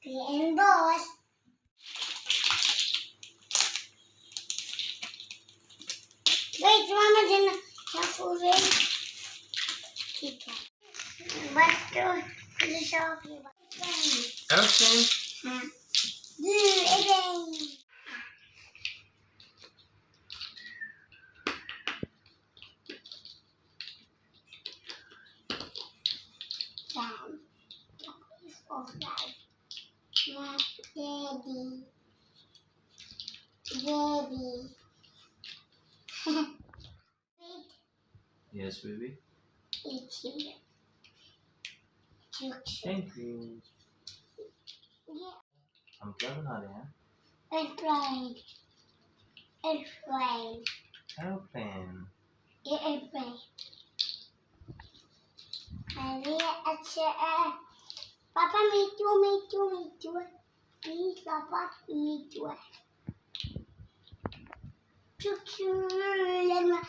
Rainbows. Wait, Mama, then careful, wait. ठीक है. But the shop. Airplane. हाँ. Again. Time. Of life. My daddy. Baby. Wait. Yes, baby. It's here. Thank you. Yeah. हम क्या बना रहे हैं? Airplane. Airplane. Airplane. ये airplane. अरे अच्छा है. पापा मीठू. Please, पापा मीठू. Choo. Let me.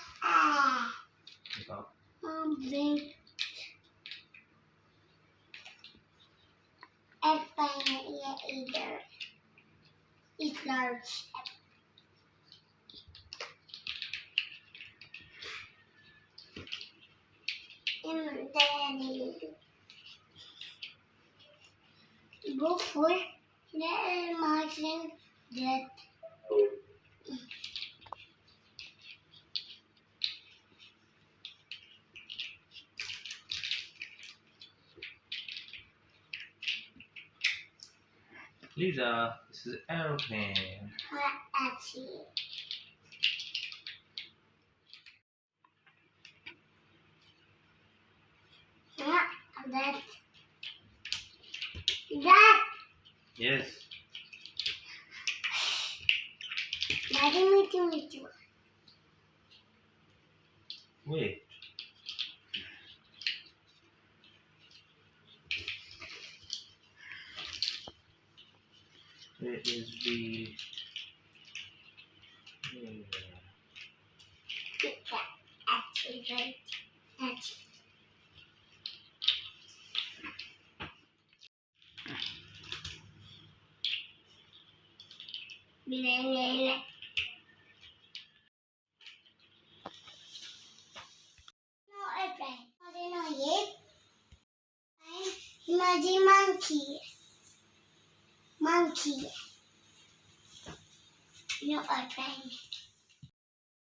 बताओ. Wait. Airplane. Yeah, either. It's large. Daddy. Go for the marching that. Lisa, this is airplane. Actually. That. Yes. Daddy, Mithu. Wait. Where is the? Actually, right. Actually. No airplane. No, ये. Imagine monkey. No airplane.